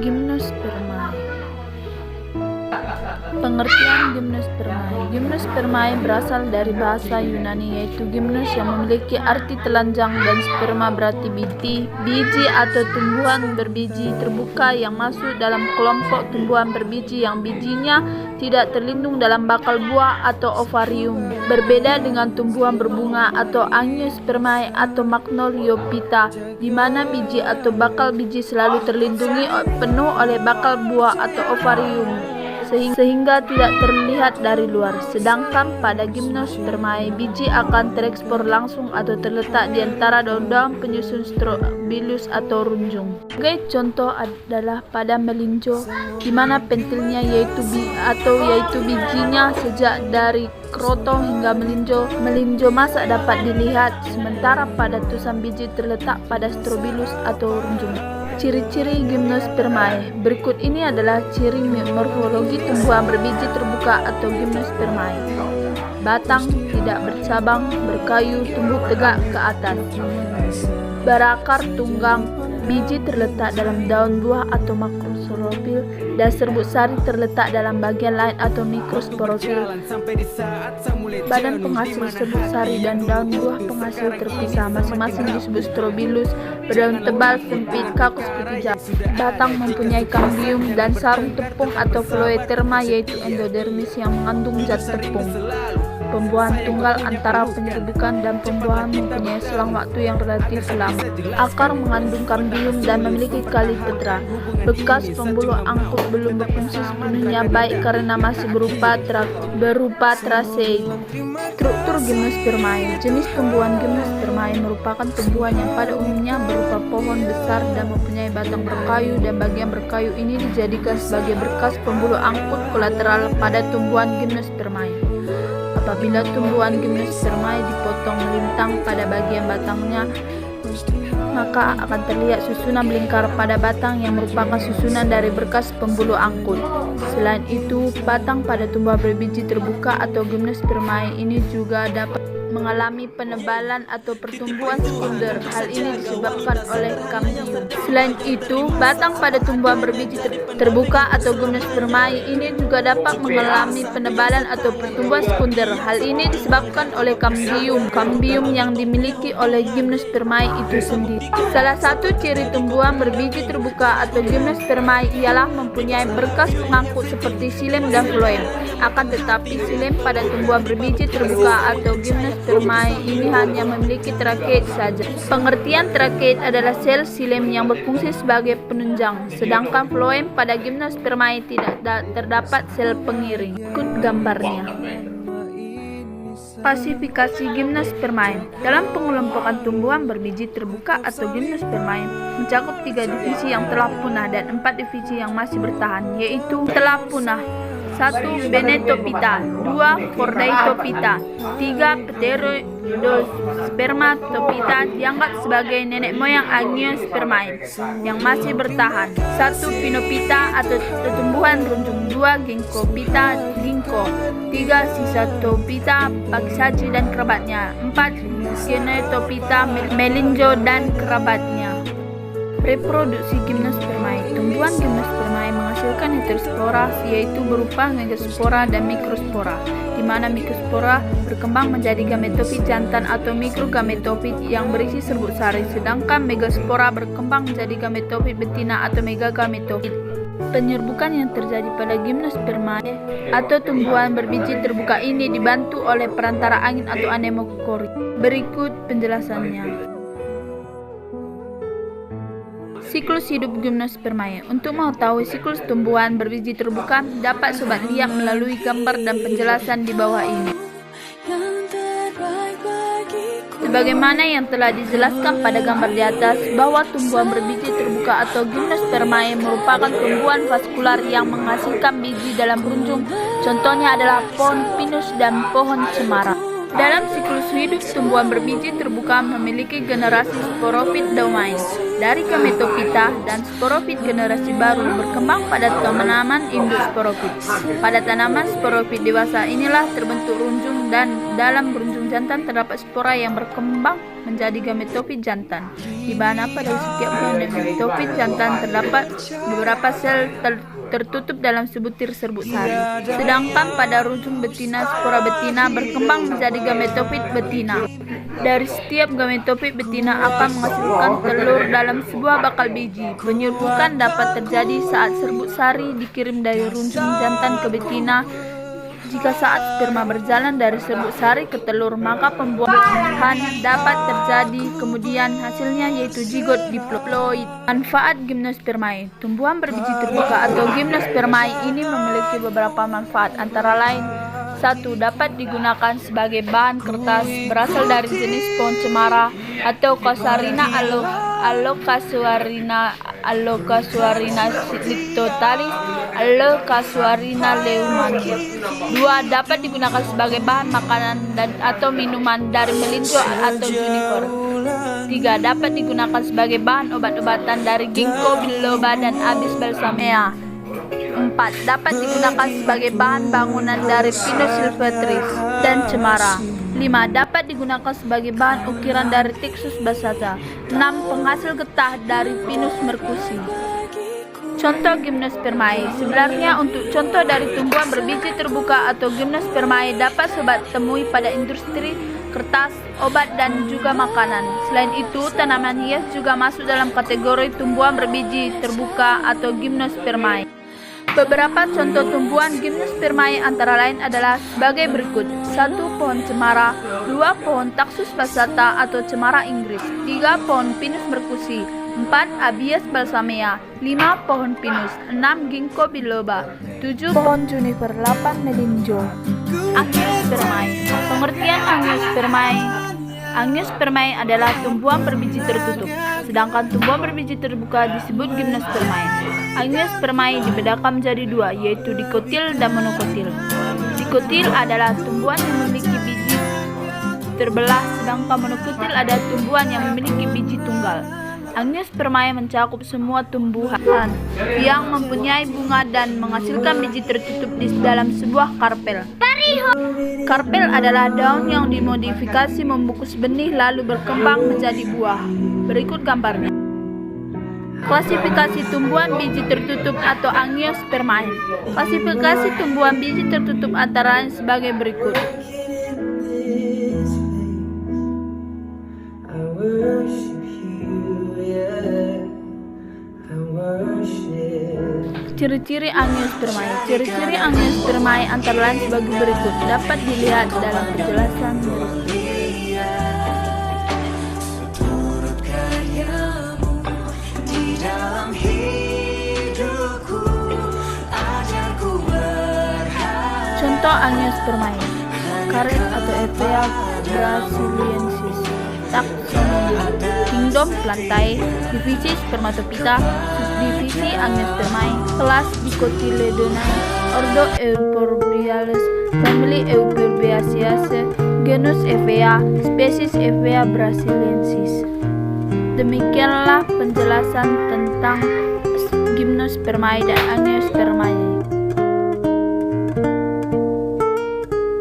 Gymnospermae. Pengertian gymnospermae. Gymnospermae berasal dari bahasa Yunani yaitu gymnos yang memiliki arti telanjang dan sperma berarti biji atau tumbuhan berbiji terbuka yang masuk dalam kelompok tumbuhan berbiji yang bijinya tidak terlindung dalam bakal buah atau ovarium. Berbeda dengan tumbuhan berbunga atau Angiospermae atau Magnoliophyta di mana biji atau bakal biji selalu terlindungi penuh oleh bakal buah atau ovarium sehingga tidak terlihat dari luar. Sedangkan pada Gymnospermae, biji akan terekspor langsung atau terletak di antara daun-daun penyusun strobilus atau runjung. Sebagai contoh adalah pada melinjo, di mana pentilnya yaitu bijinya sejak dari kroto hingga melinjo masak dapat dilihat, sementara pada tusam biji terletak pada strobilus atau runjung. Ciri-ciri Gymnospermae. Berikut ini adalah ciri morfologi tumbuhan berbiji terbuka atau Gymnospermae. Batang tidak bercabang, berkayu, tumbuh tegak ke atas. Berakar tunggang, biji terletak dalam daun buah atau makrosporofil, dan serbuk sari terletak dalam bagian lain atau mikrosporofil. Badan penghasil serbuk sari dan daun buah penghasil terpisah, masing-masing disebut strobilus, berdaun tebal, sempit, kaku seperti jam. Batang mempunyai kambium dan sarung tepung atau phloeterma yaitu endodermis yang mengandung zat tepung. Pembuahan tunggal antara penyerbukan dan pembuahan mempunyai selang waktu yang relatif lama. Akar mengandung kambium dan memiliki kalipetra. Bekas pembuluh angkut belum berfungsi sepenuhnya baik karena masih berupa tracei. Struktur Gymnospermae. Jenis tumbuhan Gymnospermae merupakan tumbuhan yang pada umumnya berupa pohon besar dan mempunyai batang berkayu, dan bagian berkayu ini dijadikan sebagai bekas pembuluh angkut kolateral pada tumbuhan Gymnospermae. Apabila tumbuhan Gymnospermae dipotong melintang pada bagian batangnya, maka akan terlihat susunan melingkar pada batang yang merupakan susunan dari berkas pembuluh angkut. Selain itu, batang pada tumbuhan berbiji terbuka atau Gymnospermae ini juga dapat mengalami penebalan atau pertumbuhan sekunder. Hal ini disebabkan oleh kambium. Selain itu, batang pada tumbuhan berbiji terbuka atau Gymnospermae ini juga dapat mengalami penebalan atau pertumbuhan sekunder. Hal ini disebabkan oleh kambium yang dimiliki oleh Gymnospermae itu sendiri. Salah satu ciri tumbuhan berbiji terbuka atau Gymnospermae ialah mempunyai berkas pengangkut seperti xilem dan floem. Akan tetapi xilem pada tumbuhan berbiji terbuka atau Gymnospermae ini hanya memiliki trakeid saja. Pengertian trakeid adalah sel xilem yang berfungsi sebagai penunjang, sedangkan floem pada Gymnospermae tidak terdapat sel pengiring. Ikut gambarnya. Klasifikasi Gymnospermae. Dalam pengelompokan tumbuhan berbiji terbuka atau Gymnospermae mencakup 3 divisi yang telah punah dan 4 divisi yang masih bertahan, yaitu telah punah: 1. Benetophyta, 2. Chordaitophyta, 3. Pteridospermatophyta dianggap sebagai nenek moyang Angiospermae yang masih bertahan. 1. Pinophyta atau tumbuhan runjung, 2. Ginkgophyta, ginkgo, 3. Sisatophyta, pakisaci dan kerabatnya, 4. Kenotophyta, melinjo dan kerabatnya. Reproduksi Gymnospermae. Tumbuhan Gymnospermae menghasilkan heterospora, yaitu berupa megaspora dan mikrospora, di mana mikrospora berkembang menjadi gametofit jantan atau mikrogametofit yang berisi serbuk sari, sedangkan megaspora berkembang menjadi gametofit betina atau megagametofit. Penyerbukan yang terjadi pada Gymnospermae atau tumbuhan berbiji terbuka ini dibantu oleh perantara angin atau anemokori. Berikut penjelasannya. Siklus hidup Gymnospermae. Untuk mengetahui siklus tumbuhan berbiji terbuka, dapat sobat lihat melalui gambar dan penjelasan di bawah ini. Sebagaimana yang telah dijelaskan pada gambar di atas, bahwa tumbuhan berbiji terbuka atau Gymnospermae merupakan tumbuhan vaskular yang menghasilkan biji dalam runjung. Contohnya adalah pohon pinus dan pohon cemara. Dalam siklus hidup, tumbuhan berbiji terbuka memiliki generasi sporofit domain dari gametofita dan sporofit generasi baru berkembang pada tanaman induk sporofit. Pada tanaman sporofit dewasa inilah terbentuk runjung dan dalam runjung jantan terdapat spora yang berkembang menjadi gametofit jantan, di mana pada setiap gametofit jantan terdapat beberapa sel tertutup dalam sebutir serbuk sari. Sedangkan pada runjung betina, spora betina berkembang menjadi gametofit betina. Dari setiap gametofit betina akan menghasilkan telur dalam sebuah bakal biji. Penyerbukan dapat terjadi saat serbuk sari dikirim dari runjung jantan ke betina. Jika saat sperma berjalan dari serbuk sari ke telur, maka pembuahan dapat terjadi. Kemudian hasilnya yaitu zigot diploid. Manfaat gimnospermae. Tumbuhan berbiji terbuka atau gimnospermae ini memiliki beberapa manfaat, antara lain: 1. Dapat digunakan sebagai bahan kertas berasal dari jenis pohon cemara atau Casuarina Allocasuarina slictotalis, Allocasuarina leumania. 2. Dapat digunakan sebagai bahan makanan atau minuman dari melinjo atau juniper. 3. Dapat digunakan sebagai bahan obat-obatan dari ginkgo biloba dan Abies balsamea. 4. Dapat digunakan sebagai bahan bangunan dari Pinus sylvestris dan cemara. 5. Dapat digunakan sebagai bahan ukiran dari Taxus bassata. 6. Penghasil getah dari Pinus mercusi. Contoh gimnospermae. Sebenarnya untuk contoh dari tumbuhan berbiji terbuka atau gimnospermae dapat sobat temui pada industri kertas, obat, dan juga makanan. Selain itu, tanaman hias juga masuk dalam kategori tumbuhan berbiji terbuka atau gimnospermae. Beberapa contoh tumbuhan gimnospermae antara lain adalah sebagai berikut: 1. Pohon cemara. 2. Pohon Taxus bassata atau cemara Inggris. 3. Pohon Pinus mercusi. 4. Abies balsamea. 5. Pohon Pinus. 6. Ginkgo biloba. 7. Pohon juniper. 8. melinjo. Angiospermae. Pengertian angiospermae. Angiospermae adalah tumbuhan berbiji tertutup, sedangkan tumbuhan berbiji terbuka disebut gimnospermae. Angiospermae dibedakan menjadi dua, yaitu dikotil dan monokotil. Dikotil adalah tumbuhan yang memiliki biji terbelah, sedangkan monokotil adalah tumbuhan yang memiliki biji tunggal. Angiospermae mencakup semua tumbuhan yang mempunyai bunga dan menghasilkan biji tertutup di dalam sebuah karpel. Karpel adalah daun yang dimodifikasi membungkus benih lalu berkembang menjadi buah. Berikut gambarnya. Klasifikasi tumbuhan biji tertutup atau angiospermae. Klasifikasi tumbuhan biji tertutup antara lain sebagai berikut. Ciri-ciri angiospermae. Ciri-ciri angiospermae antara lain sebagai berikut. Dapat dilihat dalam penjelasan berikut. Contoh angiospermae: karet atau Evea brasiliensis. Taksonomi: kingdom Plantae, divisi Spermatophyta, subdivisi Angiospermae, kelas Dicotyledonnae, ordo Euphorbiales, family Euphorbiaceae, genus Evea, spesies Evea brasiliensis. Demikianlah penjelasan tentang gimnospermae dan angiospermae.